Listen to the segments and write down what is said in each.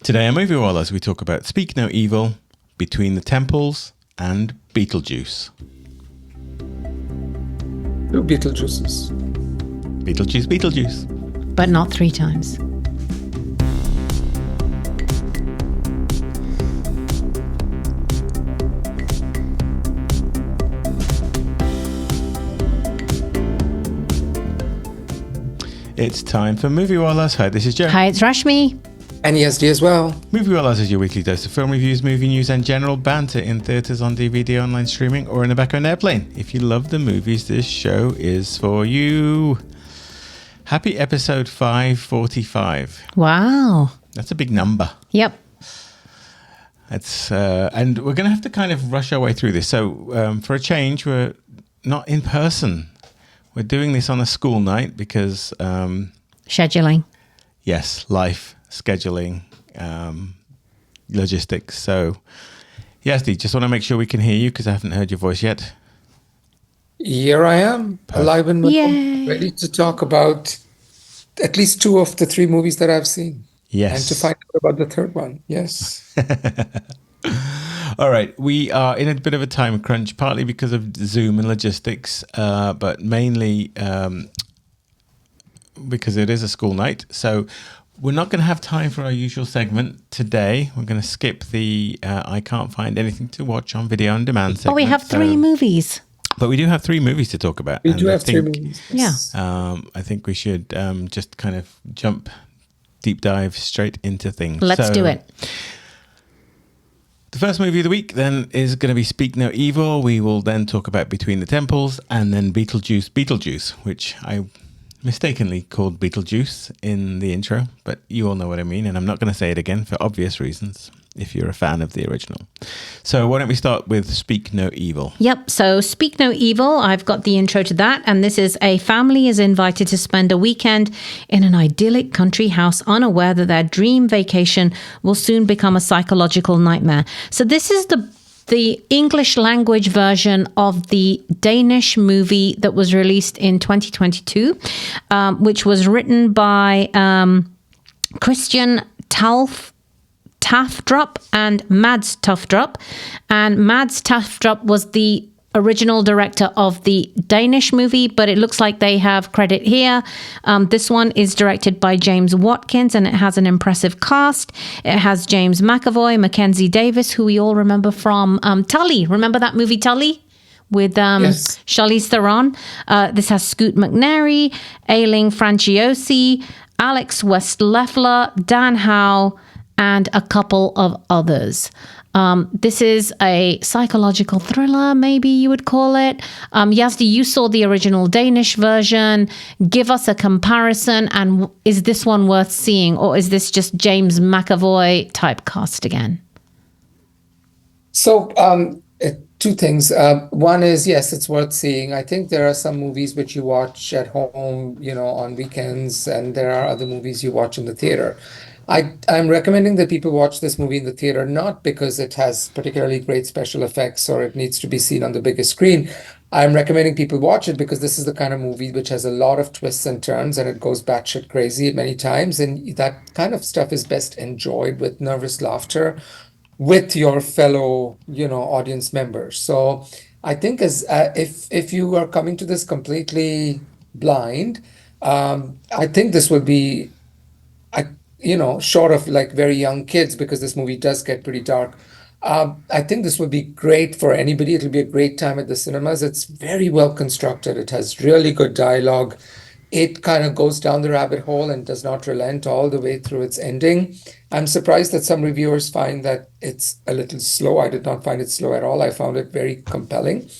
Today on Moviewallas, we talk about Speak No Evil, Between the Temples, and Beetlejuice. Two Beetlejuices. Beetlejuice, Beetlejuice. But not 3 times. It's time for Moviewallas. Hi, this is Joe. Hi, it's Rashmi. And Yazdi as well. Moviewallas is your weekly dose of film reviews, movie news, and general banter in theatres, on DVD, online streaming, or in the back of an airplane. If you love the movies, this show is for you. Happy episode 545. Wow. That's a big number. Yep. That's and we're going to have to kind of rush our way through this. So for a change, we're not in person. We're doing this on a school night because... Scheduling. Yes, life, scheduling, logistics. So, Yazdi, just want to make sure we can hear you because I haven't heard your voice yet. Here I am, alive and well, ready to talk about at least 2 of the 3 movies that I've seen. Yes. And to find out about the 3rd one. Yes. All right. We are in a bit of a time crunch, partly because of Zoom and logistics, but mainly because it is a school night. So we're not going to have time for our usual segment today. We're going to skip the I can't find anything to watch on video on demand segment. Oh, we have 3 movies. But we do have 3 movies to talk about. We do have 3 movies. Yes. Yeah. I think we should just kind of deep dive straight into things. Let's do it. The first movie of the week then is going to be Speak No Evil. We will then talk about Between the Temples and then Beetlejuice Beetlejuice, which I mistakenly called Beetlejuice in the intro, but you all know what I mean, and I'm not going to say it again for obvious reasons if you're a fan of the original. So why don't we start with Speak No Evil? Yep. So Speak No Evil, I've got the intro to that. And this is a family is invited to spend a weekend in an idyllic country house, unaware that their dream vacation will soon become a psychological nightmare. So this is the English language version of the Danish movie that was released in 2022, which was written by Christian Tafdrup and Mads Tafdrup. And Mads Tafdrup was the original director of the Danish movie, but it looks like they have credit here. This one is directed by James Watkins, and it has an impressive cast. It has James McAvoy, Mackenzie Davis, who we all remember from Tully. Remember that movie Tully? With Yes. Charlize Theron. This has Scoot McNairy, Ailing Franciosi, Alex West-Leffler, Dan Howe, and a couple of others. This is a psychological thriller, maybe you would call it. Yazdi, you saw the original Danish version. Give us a comparison, and is this one worth seeing, or is this just James McAvoy typecast again? So, 2 things. One is, yes, it's worth seeing. I think there are some movies which you watch at home, on weekends, and there are other movies you watch in the theater. I'm recommending that people watch this movie in the theater, not because it has particularly great special effects or it needs to be seen on the biggest screen. I'm recommending people watch it because this is the kind of movie which has a lot of twists and turns, and it goes batshit crazy many times. And that kind of stuff is best enjoyed with nervous laughter with your fellow, audience members. So I think if you are coming to this completely blind, I think this will be, short of like very young kids, because this movie does get pretty dark. I think this would be great for anybody. It'll be a great time at the cinemas. It's very well constructed. It has really good dialogue. It kind of goes down the rabbit hole and does not relent all the way through its ending. I'm surprised that some reviewers find that it's a little slow. I did not find it slow at all. I found it very compelling.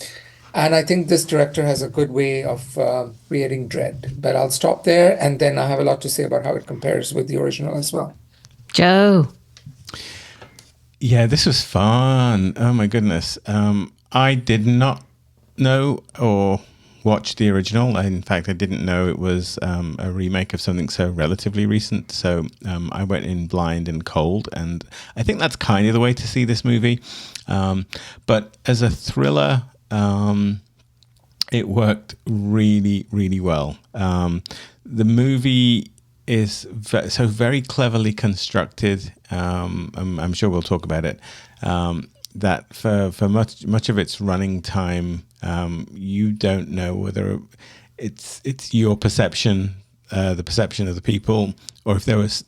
And I think this director has a good way of creating dread. But I'll stop there, and then I have a lot to say about how it compares with the original as well. Joe. Yeah, this was fun. Oh my goodness. I did not know or watch the original. In fact, I didn't know it was a remake of something so relatively recent. So I went in blind and cold, and I think that's kind of the way to see this movie. But as a thriller, it worked really, really well. The movie so very cleverly constructed. I'm sure we'll talk about it. That for much of its running time, you don't know whether it's your perception, the perception of the people, or if there was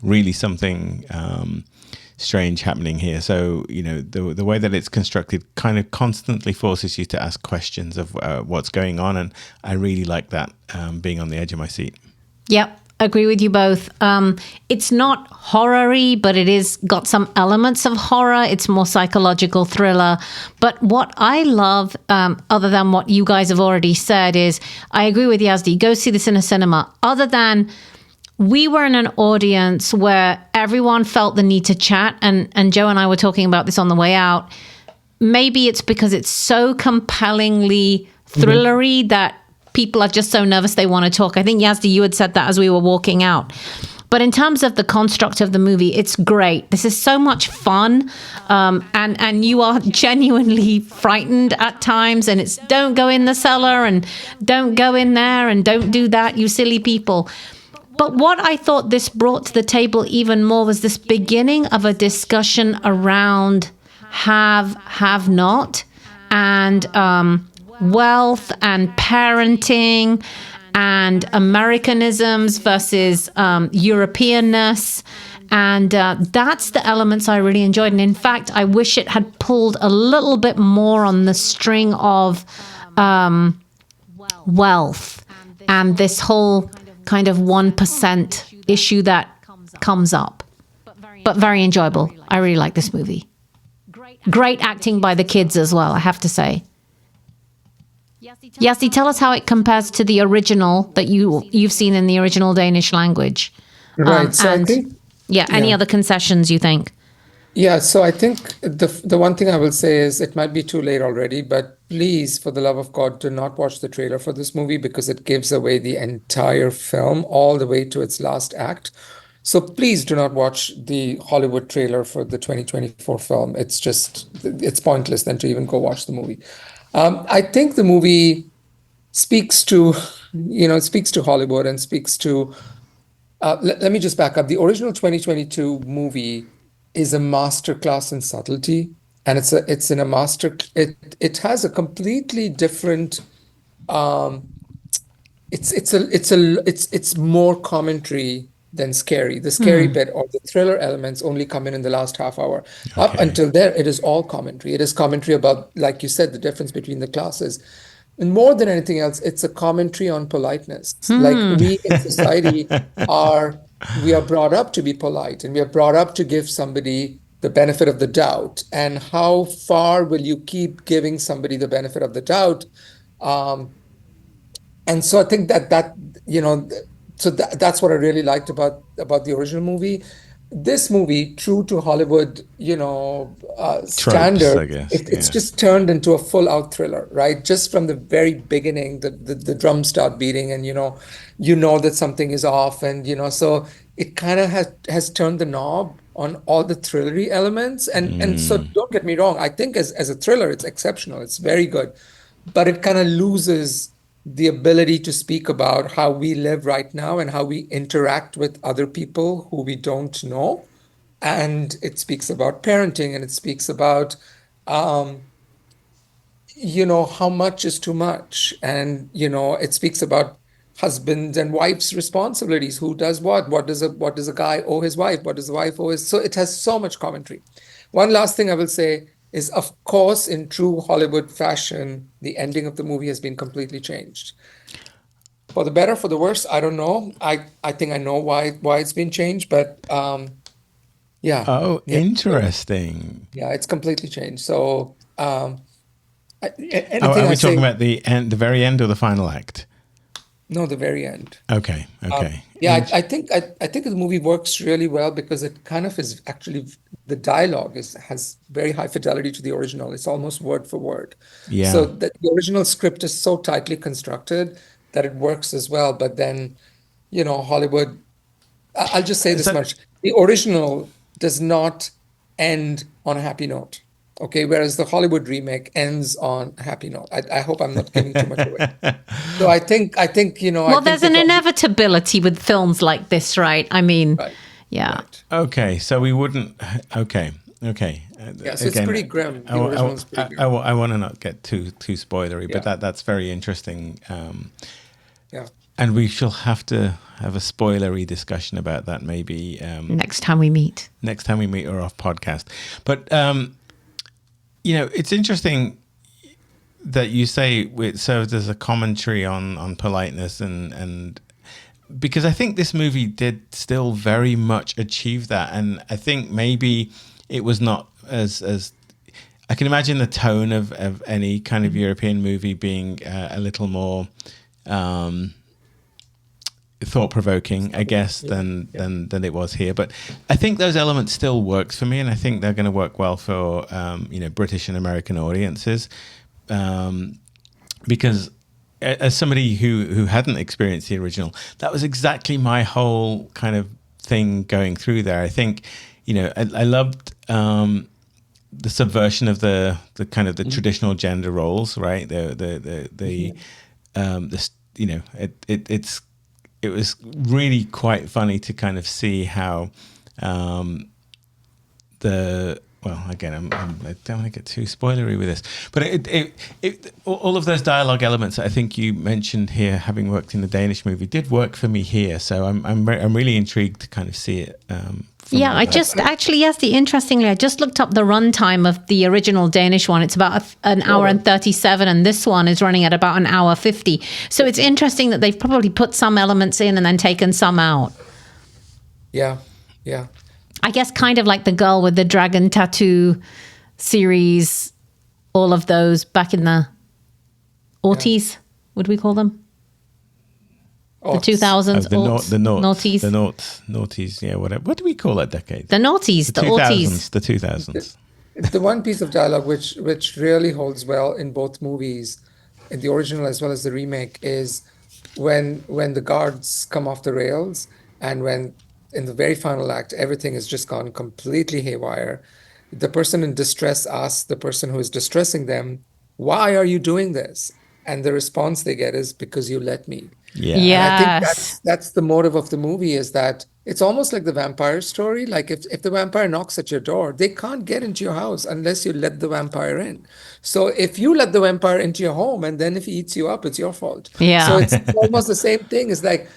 really something strange happening here. So the way that it's constructed kind of constantly forces you to ask questions of what's going on, and I really like that, being on the edge of my seat. Yep. Agree with you both. It's not horror-y, but it is got some elements of horror. It's more psychological thriller. But what I love, other than what you guys have already said, is I agree with Yazdi. Go see this in a cinema. Other than we were in an audience where everyone felt the need to chat, and Joe and I were talking about this on the way out. Maybe it's because it's so compellingly thrillery that people are just so nervous they want to talk. I think, Yazdi, you had said that as we were walking out. But in terms of the construct of the movie, it's great. This is so much fun. And you are genuinely frightened at times. And it's don't go in the cellar and don't go in there and don't do that, you silly people. But what I thought this brought to the table even more was this beginning of a discussion around have not, and wealth and parenting and Americanisms versus Europeanness. And that's the elements I really enjoyed. And in fact, I wish it had pulled a little bit more on the string of wealth and this whole kind of 1% issue that comes up. But very enjoyable. I really like this movie. Great acting by the kids as well, I have to say. Yazdi, tell us how it compares to the original that you've seen in the original Danish language. Right. So I think, any other concessions you think? yeah. So I think the one thing I will say is it might be too late already, but please, for the love of God, do not watch the trailer for this movie because it gives away the entire film all the way to its last act. So please do not watch the Hollywood trailer for the 2024 film. It's pointless then to even go watch the movie. I think the movie speaks to, it speaks to Hollywood and speaks to, let me just back up. The original 2022 movie is a masterclass in subtlety, and it has a completely different, it's more commentary than scary. The scary bit or the thriller elements only come in the last half hour. Okay. Up until there, it is all commentary. It is commentary about, like you said, the difference between the classes. And more than anything else, it's a commentary on politeness. Like we in society we are brought up to be polite, and we are brought up to give somebody the benefit of the doubt. And how far will you keep giving somebody the benefit of the doubt? And so I think that's what I really liked about the original movie. This movie, true to Hollywood, standard, I guess, it's just turned into a full-out thriller, right? Just from the very beginning, the drums start beating, and that something is off, and so it kind of has turned the knob on all the thrillery elements, and so don't get me wrong, I think as a thriller, it's exceptional, it's very good, but it kind of loses the ability to speak about how we live right now and how we interact with other people who we don't know. And it speaks about parenting, and it speaks about, how much is too much. And, it speaks about husbands and wives' responsibilities. Who does what? What does a guy owe his wife? What does the wife owe his? So it has so much commentary. One last thing I will say is, of course, in true Hollywood fashion, the ending of the movie has been completely changed. For the better, for the worse, I don't know. I think I know why it's been changed, but yeah. Oh, interesting. Yeah, it's completely changed. So, are we talking about the end, the very end, or the final act? No, the very end. Okay. I think the movie works really well because it kind of is actually, the dialogue has very high fidelity to the original. It's almost word for word. Yeah. So the original script is so tightly constructed that it works as well. But then, Hollywood, I'll just say this much. The original does not end on a happy note. Okay, whereas the Hollywood remake ends on a happy note. I hope I'm not giving too much away. So I think Well, there's an inevitability with films like this, right? I mean, right, yeah. right. Okay, so we wouldn't. Okay. Yeah, so it's pretty grim. The original is pretty grim. I want to not get too spoilery, Yeah. but that's very interesting. Yeah. And we shall have to have a spoilery discussion about that maybe Next time we meet. or off podcast. But it's interesting that you say it serves as a commentary on politeness and because I think this movie did still very much achieve that, and I think maybe it was not as I can imagine the tone of any kind of European movie being a little more thought-provoking, I guess, than it was here. But I think those elements still works for me, and I think they're going to work well for British and American audiences, because as somebody who hadn't experienced the original, that was exactly my whole kind of thing going through there. I think I loved the subversion of the kind of the traditional gender roles, right? It was really quite funny to kind of see how again, I don't want to get too spoilery with this, but all of those dialogue elements that I think you mentioned here, having worked in the Danish movie, did work for me here. So I'm really intrigued to kind of see it. Yeah, interestingly, I just looked up the runtime of the original Danish one. It's about an hour and 37, and this one is running at about an hour 50. So it's interesting that they've probably put some elements in and then taken some out. Yeah. I guess kind of like the Girl with the Dragon Tattoo series, all of those back in the aughties, would we call them? The 2000s, noughties, yeah, whatever. What do we call that decade? The noughties, the aughties. The 2000s. It's the one piece of dialogue which really holds well in both movies, in the original as well as the remake, is when the guards come off the rails, and when in the very final act everything has just gone completely haywire. The person in distress asks the person who is distressing them, "Why are you doing this?" And the response they get is, "Because you let me." Yeah. And I think that's the motive of the movie, is that it's almost like the vampire story. Like if the vampire knocks at your door, they can't get into your house unless you let the vampire in. So if you let the vampire into your home and then if he eats you up, it's your fault. Yeah. So it's almost the same thing. It's like,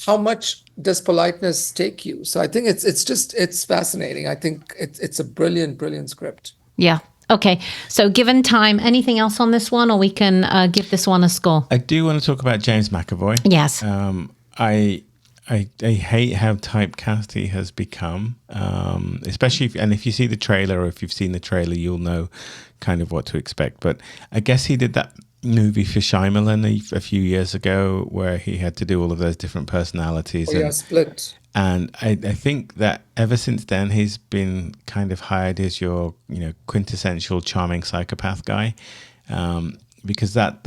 how much does politeness take you? So I think it's fascinating. I think it's a brilliant script. Yeah. Okay, so given time, anything else on this one, or we can give this one a score? I do want to talk about James McAvoy. Yes. I hate how typecast he has become, especially if you see the trailer, or if you've seen the trailer, you'll know kind of what to expect. But I guess he did that movie for Shyamalan a few years ago where he had to do all of those different personalities. Split. And I think that ever since then, he's been kind of hired as your, quintessential charming psychopath guy, because that's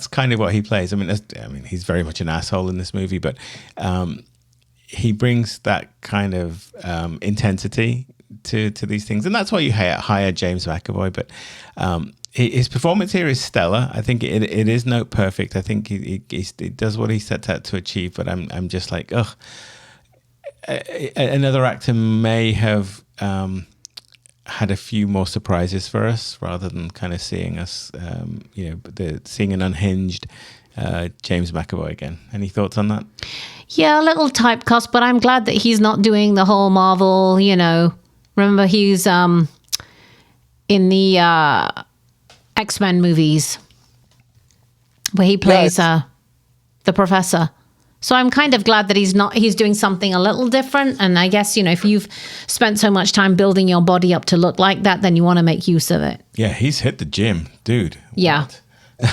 kind of what he plays. I mean, he's very much an asshole in this movie, but he brings that kind of intensity to these things, and that's why you hire James McAvoy. But his performance here is stellar. I think it is note perfect. I think he does what he sets out to achieve. But I'm just like, ugh. Another actor may have had a few more surprises for us, rather than kind of seeing us, seeing an unhinged James McAvoy again. Any thoughts on that? Yeah, a little typecast, but I'm glad that he's not doing the whole Marvel. Remember he's in the X-Men movies where he plays the professor. So I'm kind of glad that he's doing something a little different. And I guess, if you've spent so much time building your body up to look like that, then you want to make use of it. Yeah, he's hit the gym, dude. Yeah.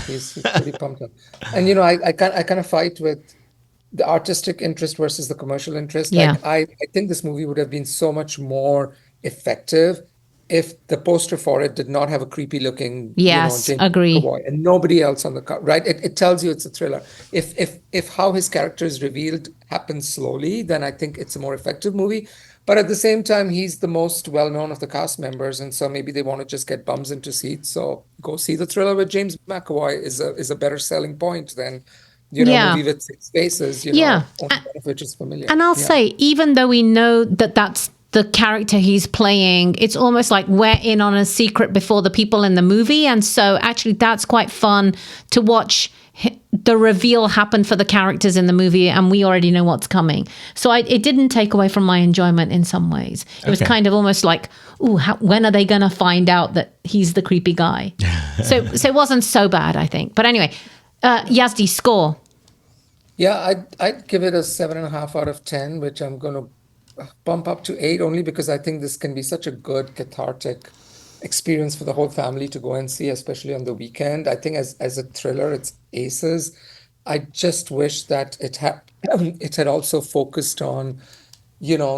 He's pretty pumped up. And, I kind of fight with the artistic interest versus the commercial interest. Yeah. Like, I think this movie would have been so much more effective if the poster for it did not have a creepy looking, Yes, James agree. McAvoy and nobody else on the cover, right? It tells you it's a thriller. If how his character is revealed happens slowly, then I think it's a more effective movie. But at the same time, he's the most well-known of the cast members, and so maybe they want to just get bums into seats. So go see the thriller with James McAvoy is a better selling point than, a Yeah. movie with six faces, Yeah. only one of which is familiar. And I'll Yeah. say, even though we know that that's the character he's playing, it's almost like we're in on a secret before the people in the movie. And so actually that's quite fun to watch the reveal happen for the characters in the movie, and we already know what's coming. So it didn't take away from my enjoyment in some ways. It was kind of almost like, ooh, when are they going to find out that he's the creepy guy? so it wasn't so bad, I think. But anyway, Yazdi, score. Yeah, I'd give it a 7.5 out of 10, which I'm going to bump up to 8 only because I think this can be such a good cathartic experience for the whole family to go and see, especially on the weekend. I think as a thriller, it's aces. I just wish that it had also focused on,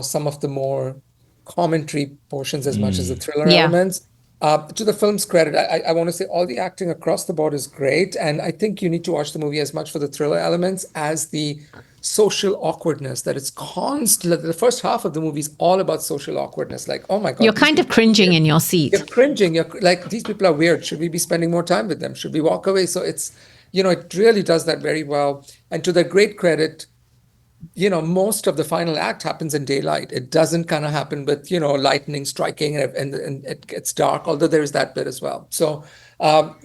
some of the more commentary portions as much as the thriller Yeah. elements. To the film's credit, I want to say all the acting across the board is great, and I think you need to watch the movie as much for the thriller elements as the social awkwardness that it's constant. The first half of the movie is all about social awkwardness. Like, oh my God, You're these kind of people are cringing weird. in your seat. You're cringing. You're like, these people are weird. Should we be spending more time with them? Should we walk away? So it's, it really does that very well. And to their great credit, most of the final act happens in daylight. It doesn't kind of happen with, lightning striking and it gets dark, although there is that bit as well. So,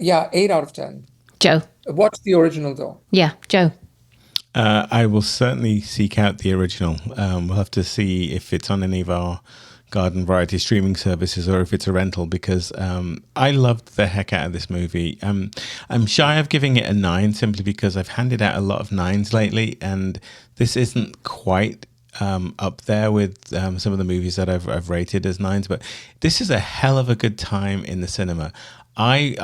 yeah, 8 out of 10. Joe. Watch the original though. Yeah, Joe. I will certainly seek out the original. We'll have to see if it's on any of our garden variety streaming services or if it's a rental, because I loved the heck out of this movie. I'm shy of giving it a 9 simply because I've handed out a lot of 9s lately, and this isn't quite up there with some of the movies that I've rated as 9s, but this is a hell of a good time in the cinema. I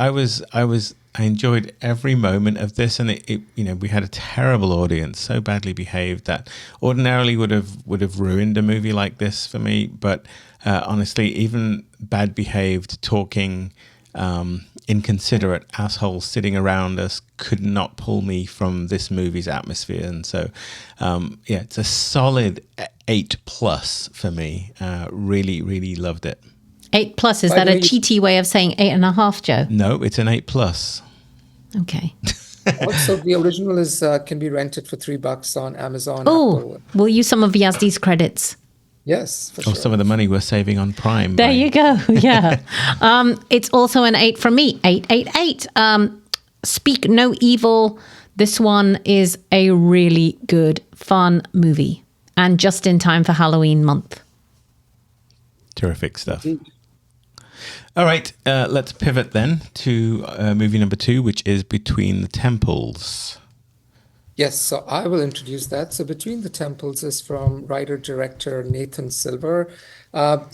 enjoyed every moment of this, and it we had a terrible audience, so badly behaved that ordinarily would have ruined a movie like this for me. But honestly, even bad behaved, talking, inconsiderate assholes sitting around us could not pull me from this movie's atmosphere. And so, it's a solid 8+ for me. Really, really loved it. 8+, is By that the a way, cheaty way of saying 8.5, Joe? No, it's an 8+. Okay. Also, the original can be rented for $3 on Amazon, Oh, Apple. we'll use some of Yazdi's credits. Yes, for Or sure. some of the money we're saving on Prime. There you go. Yeah. It's also an 8 from me. 888. Speak No Evil. This one is a really good, fun movie, and just in time for Halloween month. Terrific stuff. All right, let's pivot then to movie number 2, which is Between the Temples. Yes, so I will introduce that. So Between the Temples is from writer-director Nathan Silver.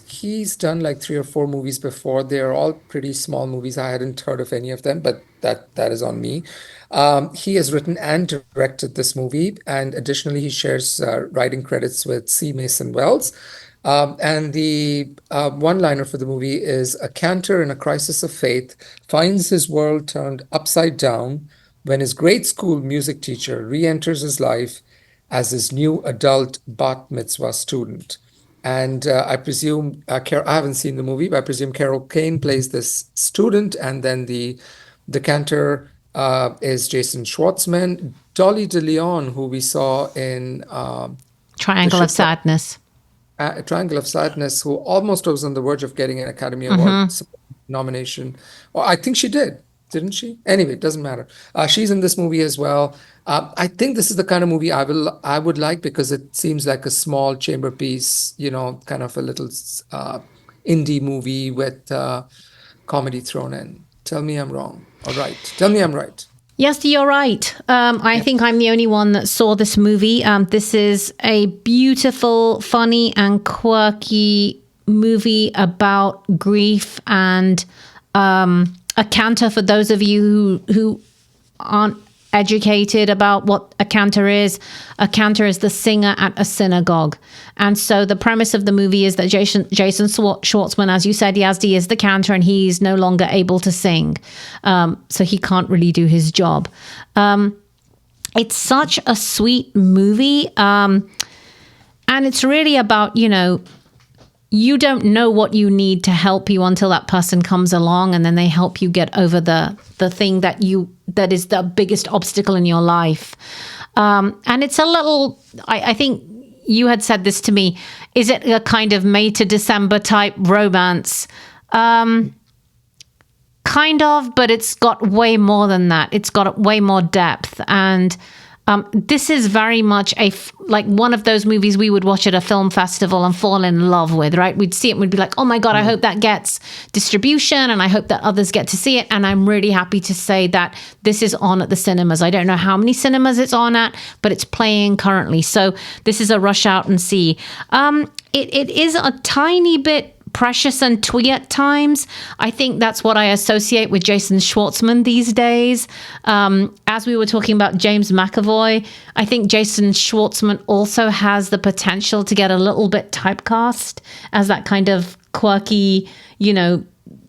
He's done like 3 or 4 movies before. They're all pretty small movies. I hadn't heard of any of them, but that is on me. He has written and directed this movie, and additionally, he shares writing credits with C. Mason Wells. And the one-liner for the movie is: a cantor in a crisis of faith finds his world turned upside down when his grade school music teacher re-enters his life as his new adult bat mitzvah student. And I presume, I haven't seen the movie, but I presume Carol Kane plays this student, and then the cantor is Jason Schwartzman. Dolly De Leon, who we saw in Triangle of Sadness. Triangle of Sadness, who almost was on the verge of getting an Academy Award nomination. Or I think she did, didn't she? Anyway, it doesn't matter. She's in this movie as well. I think this is the kind of movie I would like because it seems like a small chamber piece, kind of a little indie movie with comedy thrown in. Tell me I'm wrong. All right. Tell me I'm right. Yes, you're right. I think I'm the only one that saw this movie. This is a beautiful, funny, and quirky movie about grief and a cantor. For those of you who aren't educated about what a cantor is. A cantor is the singer at a synagogue. And so the premise of the movie is that Jason Schwartzman, as you said, Yazdi, is the cantor and he's no longer able to sing. So he can't really do his job. It's such a sweet movie. And it's really about, you don't know what you need to help you until that person comes along, and then they help you get over the thing that is the biggest obstacle in your life. And it's a little, I think you had said this to me, is it a kind of May to December type romance? Kind of, but it's got way more than that. It's got way more depth. And this is very much like one of those movies we would watch at a film festival and fall in love with, right? We'd see it and we'd be like, oh my God, I hope that gets distribution and I hope that others get to see it. And I'm really happy to say that this is on at the cinemas. I don't know how many cinemas it's on at, but it's playing currently. So this is a rush out and see. It is a tiny bit precious and twee at times. I think that's what I associate with Jason Schwartzman these days. As we were talking about James McAvoy, I think Jason Schwartzman also has the potential to get a little bit typecast as that kind of quirky,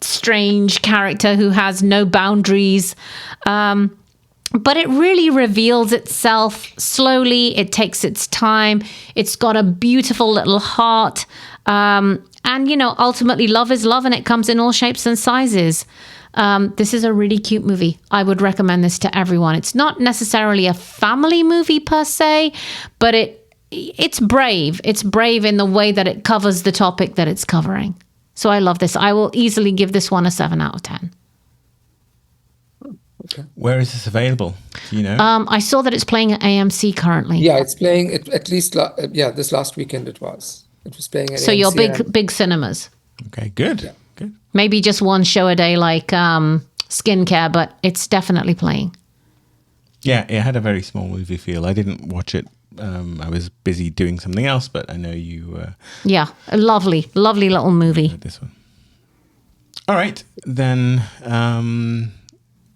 strange character who has no boundaries. But it really reveals itself slowly. It takes its time. It's got a beautiful little heart. And, ultimately love is love and it comes in all shapes and sizes. This is a really cute movie. I would recommend this to everyone. It's not necessarily a family movie per se, but it's brave. It's brave in the way that it covers the topic that it's covering. So I love this. I will easily give this one a 7 out of 10. Okay. Where is this available? Do you know? I saw that it's playing at AMC currently. Yeah, it's playing at least. This last weekend it was. It was playing at so AMC your big cinemas. Okay, good. Yeah. Good. Maybe just one show a day, like skincare, but it's definitely playing. Yeah, it had a very small movie feel. I didn't watch it. I was busy doing something else, but I know you. Yeah, a lovely little movie. This one. All right, then.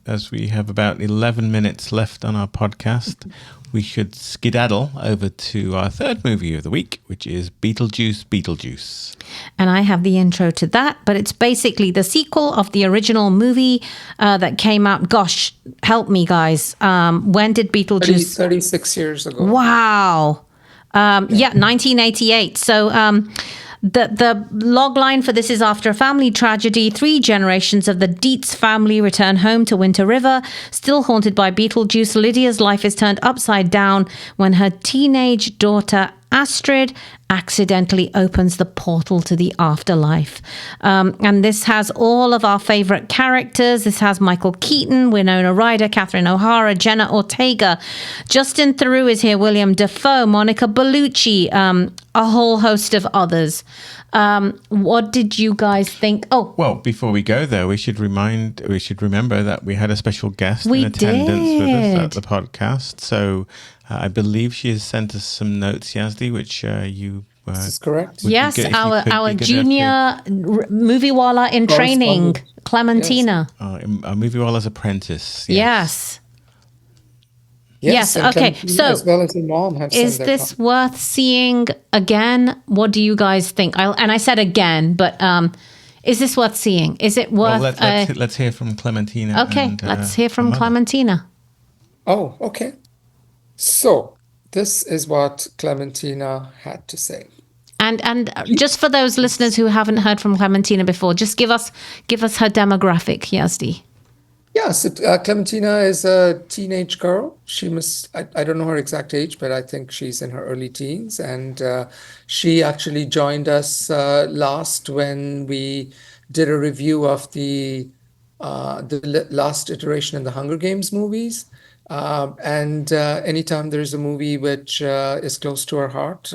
As we have about 11 minutes left on our podcast, we should skedaddle over to our third movie of the week, which is Beetlejuice Beetlejuice. And I have the intro to that, but it's basically the sequel of the original movie that came out. Gosh, help me, guys. When did Beetlejuice? 36 years ago. Wow. 1988. So the log line for this is: after a family tragedy, 3 generations of the Dietz family return home to Winter River. Still haunted by Beetlejuice, Lydia's life is turned upside down when her teenage daughter Astrid accidentally opens the portal to the afterlife. And this has all of our favorite characters. This has Michael Keaton, Winona Ryder, Catherine O'Hara, Jenna Ortega. Justin Theroux is here, William Dafoe, Monica Bellucci, a whole host of others. What did you guys think? Oh, well, before we go there, we should remember that we had a special guest in attendance with us at the podcast. So I believe she has sent us some notes, Yazdi, which you. This is correct. Yes, our junior Moviewalla in training, Clementina. Our Moviewalla's apprentice. Yes. Okay. So, as well as your mom have is this worth seeing again? What do you guys think? I said again, but is this worth seeing? Is it worth? Well, let's hear from Clementina. Okay, let's hear from Clementina. Oh, okay. So this is what Clementina had to say. And just for those listeners who haven't heard from Clementina before, just give us her demographic, Yazdi. Yeah, so Clementina is a teenage girl. She I don't know her exact age, but I think she's in her early teens. And she actually joined us last when we did a review of the last iteration in the Hunger Games movies. And anytime there's a movie which is close to her heart,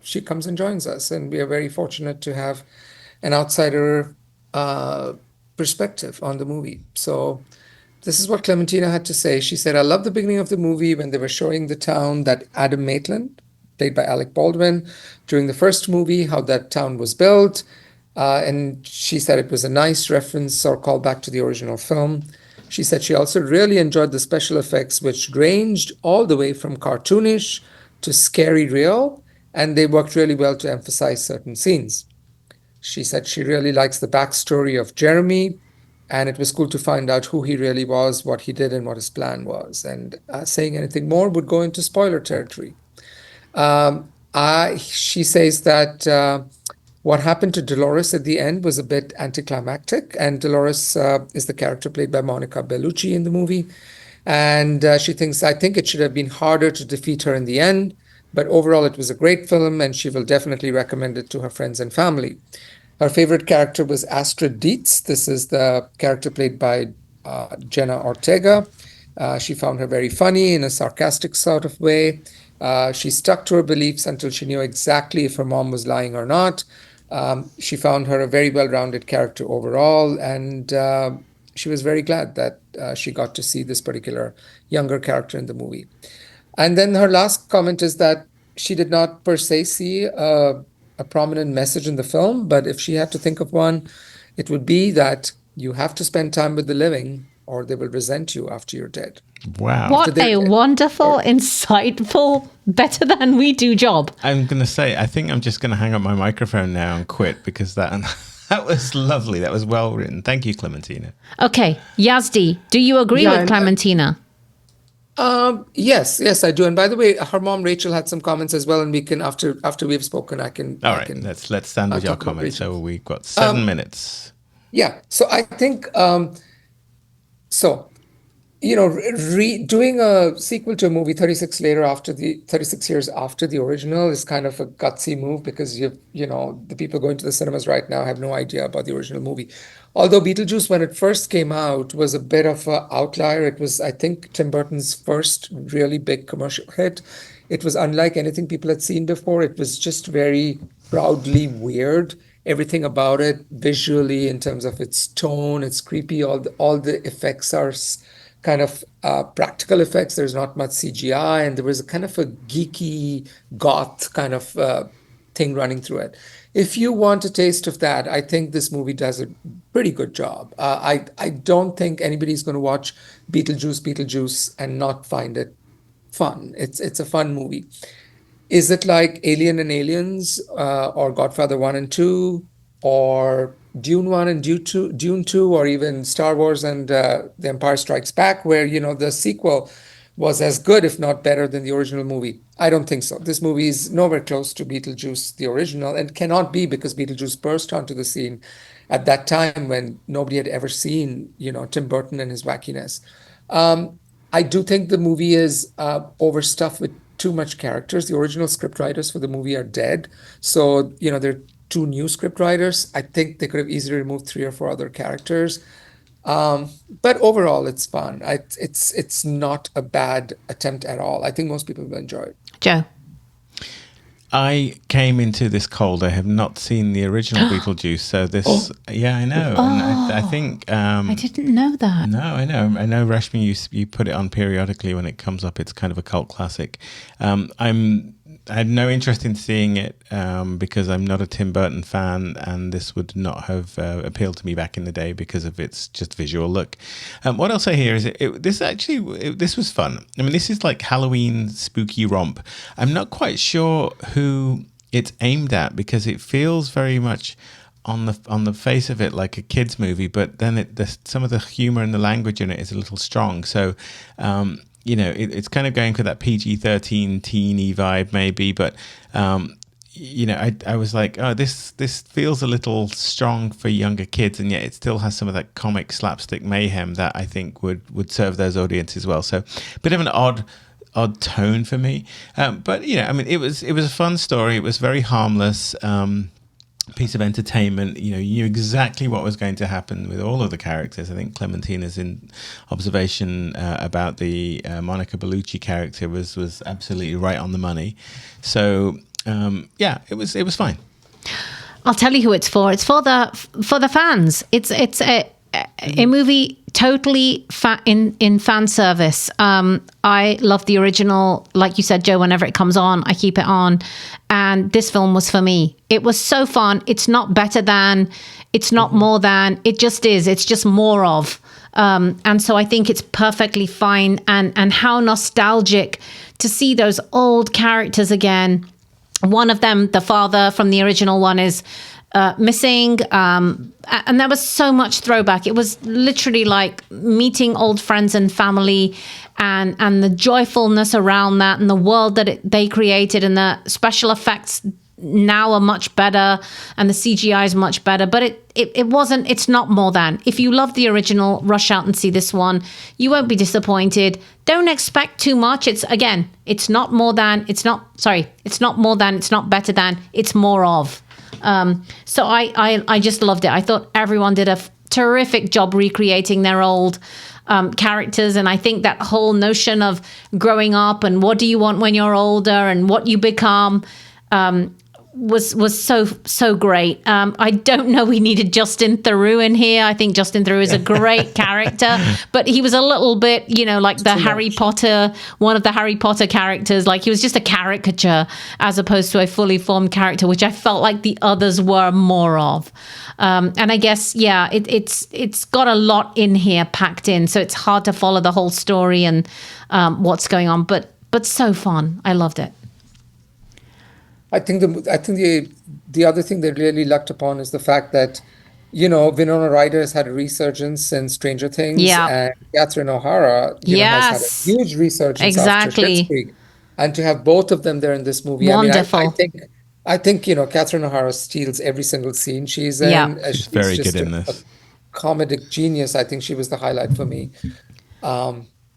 she comes and joins us. And we are very fortunate to have an outsider perspective on the movie. So this is what Clementina had to say. She said, I love the beginning of the movie when they were showing the town that Adam Maitland, played by Alec Baldwin, during the first movie, how that town was built. And she said it was a nice reference or callback to the original film. She said she also really enjoyed the special effects, which ranged all the way from cartoonish to scary real, and they worked really well to emphasize certain scenes. She said she really likes the backstory of Jeremy, and it was cool to find out who he really was, what he did, and what his plan was. And saying anything more would go into spoiler territory. She says that what happened to Dolores at the end was a bit anticlimactic, and Dolores is the character played by Monica Bellucci in the movie. And she thinks, I think it should have been harder to defeat her in the end, but overall it was a great film, and she will definitely recommend it to her friends and family. Her favorite character was Astrid Dietz. This is the character played by Jenna Ortega. She found her very funny in a sarcastic sort of way. She stuck to her beliefs until she knew exactly if her mom was lying or not. She found her a very well-rounded character overall, and she was very glad that she got to see this particular younger character in the movie. And then her last comment is that she did not per se see a prominent message in the film, but if she had to think of one, it would be that you have to spend time with the living or they will resent you after you're dead. Wow. What a wonderful, insightful, better than we do job. I'm going to say, I think I'm just going to hang up my microphone now and quit because that was lovely. That was well written. Thank you, Clementina. Okay, Yazdi, do you agree with Clementina? Yes, I do. And by the way, her mom Rachel had some comments as well, and we can after we've spoken, I can. All right, let's stand with your comments. So we've got 7 minutes. Yeah. So I think doing a sequel to a movie 36 years after the original is kind of a gutsy move because the people going to the cinemas right now have no idea about the original movie. Although Beetlejuice, when it first came out, was a bit of an outlier. It was, I think, Tim Burton's first really big commercial hit. It was unlike anything people had seen before. It was just very proudly weird. Everything about it, visually, in terms of its tone, it's creepy. All the effects are kind of practical effects. There's not much CGI, and there was a kind of a geeky goth kind of thing running through it. If you want a taste of that, I think this movie does a pretty good job. I don't think anybody's going to watch Beetlejuice and not find it fun. It's a fun movie. Is it like Alien and Aliens or Godfather 1 and 2 or Dune 1 and Dune 2 or even Star Wars and The Empire Strikes Back, where the sequel was as good, if not better, than the original movie? I don't think so. This movie is nowhere close to Beetlejuice, the original, and cannot be because Beetlejuice burst onto the scene at that time when nobody had ever seen, Tim Burton and his wackiness. I do think the movie is overstuffed with too much characters. The original scriptwriters for the movie are dead. So, there are 2 new scriptwriters. I think they could have easily removed 3 or 4 other characters. But overall, it's fun. It's not a bad attempt at all. I think most people will enjoy it. Joe? I came into this cold. I have not seen the original Beetlejuice, so this. Yeah, I know. And I think I didn't know that. No, I know. I know, Rashmi. You put it on periodically when it comes up. It's kind of a cult classic. I had no interest in seeing it because I'm not a Tim Burton fan, and this would not have appealed to me back in the day because of its just visual look. What I'll say here is this was fun. I mean, this is like Halloween spooky romp. I'm not quite sure who it's aimed at because it feels very much on the face of it like a kids movie, but then some of the humor and the language in it is a little strong. So. It's kind of going for that PG-13 teeny vibe maybe, but I was like, oh, this feels a little strong for younger kids, and yet it still has some of that comic slapstick mayhem that I think would serve those audiences well. So, a bit of an odd tone for me, but it was a fun story. It was very harmless. Piece of entertainment. You knew exactly what was going to happen with all of the characters. I think Clementina's observation about the Monica Bellucci character was absolutely right on the money. So it was fine. I'll tell you who it's for. It's for the fans. It's a movie totally in fan service. I love the original. Like you said, Joe, whenever it comes on, I keep it on. And this film was for me. It was so fun. It's not better than, it's not more than, it just is. It's just more of. And so I think it's perfectly fine. And how nostalgic to see those old characters again. One of them, the father from the original one, is missing. And there was so much throwback. It was literally like meeting old friends and family, and the joyfulness around that, and the world that they created, and the special effects now are much better, and the CGI is much better. But it's not more than. If you love the original, rush out and see this one. You won't be disappointed. Don't expect too much. It's not more than, it's not more than, it's not better than, it's more of. So I just loved it. I thought everyone did a terrific job recreating their old characters. And I think that whole notion of growing up and what do you want when you're older and what you become was so great. I don't know we needed Justin Theroux in here. I think Justin Theroux is a great character, but he was a little bit, like the Harry Potter, one of the Harry Potter characters. Like he was just a caricature as opposed to a fully formed character, which I felt like the others were more of. And I guess, it's got a lot in here packed in, so it's hard to follow the whole story and what's going on, but so fun. I loved it. I think the other thing they really lucked upon is the fact that, Winona Ryder has had a resurgence since Stranger Things, and Catherine O'Hara, has had a huge resurgence after Schitt's Creek, and to have both of them there in this movie, wonderful. I think Catherine O'Hara steals every single scene she's in. Yeah. She's very good in this. A comedic genius. I think she was the highlight for me.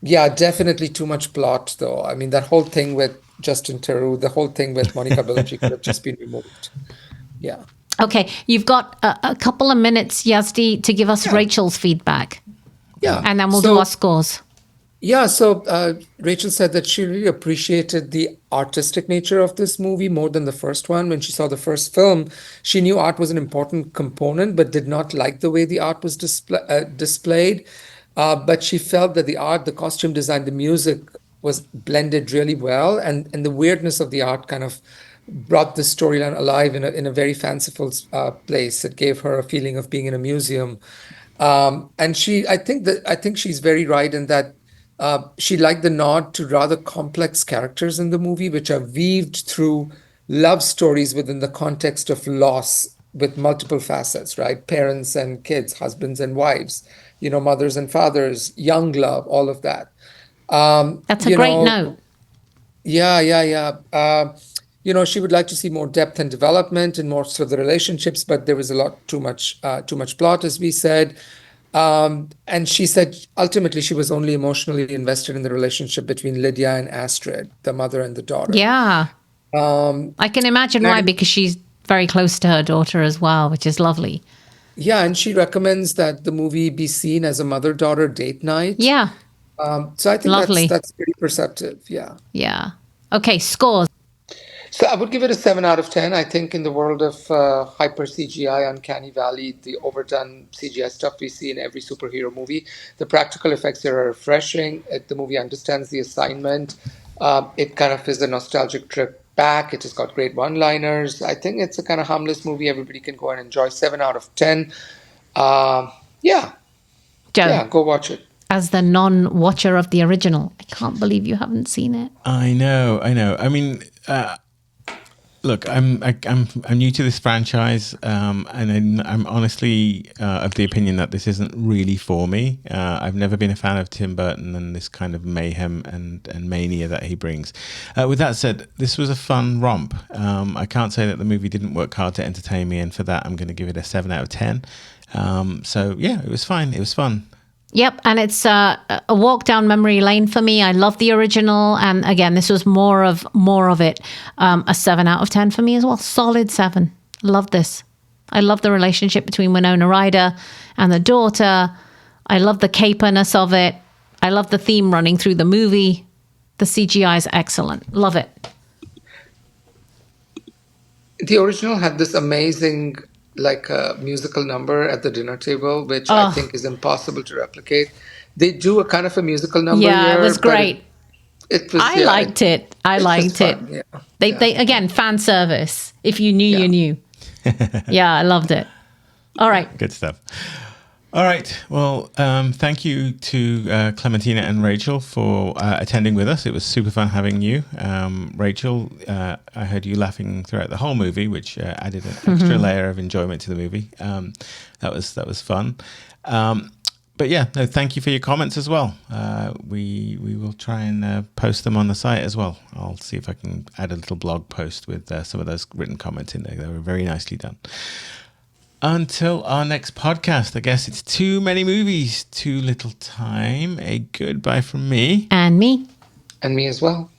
Definitely too much plot, though. I mean, that whole thing with Justin Theroux, the whole thing with Monica Bellucci could have just been removed. Yeah. Okay, you've got a couple of minutes, Yazdi, to give us Rachel's feedback. Yeah. And then we'll do our scores. Yeah, so Rachel said that she really appreciated the artistic nature of this movie more than the first one. When she saw the first film, she knew art was an important component, but did not like the way the art was displayed. But she felt that the art, the costume design, the music was blended really well, and the weirdness of the art kind of brought the storyline alive in a very fanciful place. It gave her a feeling of being in a museum, and I think she's very right in that she liked the nod to rather complex characters in the movie, which are weaved through love stories within the context of loss with multiple facets, right? Parents and kids, husbands and wives, mothers and fathers, young love, all of that. That's a great note. Yeah. She would like to see more depth and development in most of the relationships, but there was too much plot, as we said. And she said ultimately she was only emotionally invested in the relationship between Lydia and Astrid, the mother and the daughter. Yeah. I can imagine why, because she's very close to her daughter as well, which is lovely. Yeah, and she recommends that the movie be seen as a mother-daughter date night. Yeah. So I think that's pretty perceptive. Yeah. Yeah. Okay, scores. So I would give it a 7 out of 10. I think in the world of hyper CGI, uncanny valley, the overdone CGI stuff we see in every superhero movie, the practical effects here are refreshing. The movie understands the assignment. It kind of is a nostalgic trip back. It has got great one-liners. I think it's a kind of harmless movie everybody can go and enjoy. 7 out of 10. Joe. Yeah, go watch it. As the non-watcher of the original, I can't believe you haven't seen it. I know. I mean, look, I'm new to this franchise, and I'm honestly of the opinion that this isn't really for me. I've never been a fan of Tim Burton and this kind of mayhem and mania that he brings. With that said, this was a fun romp. I can't say that the movie didn't work hard to entertain me, and for that, I'm going to give it a 7 out of 10. So yeah, it was fine. It was fun. Yep, and it's a walk down memory lane for me. I love the original, and again, this was more of it. A 7 out of 10 for me as well. Solid 7. Love this. I love the relationship between Winona Ryder and the daughter. I love the caperness of it. I love the theme running through the movie. The CGI is excellent. Love it. The original had this amazing like a musical number at the dinner table, which I think is impossible to replicate. They do a kind of a musical number Yeah, it here, was but great. it was, I yeah, liked it. I it's just liked it. fun. Yeah. They again, fan service. If you knew, Yeah. you knew. Yeah, I loved it. All right. Good stuff. All right. Well, thank you to Clementina and Rachel for attending with us. It was super fun having you. Rachel, I heard you laughing throughout the whole movie, which added an extra layer of enjoyment to the movie. That was fun. But yeah, no, thank you for your comments as well. We will try and post them on the site as well. I'll see if I can add a little blog post with some of those written comments in there. They were very nicely done. Until our next podcast, I guess it's too many movies, too little time. A goodbye from me. And me. And me as well.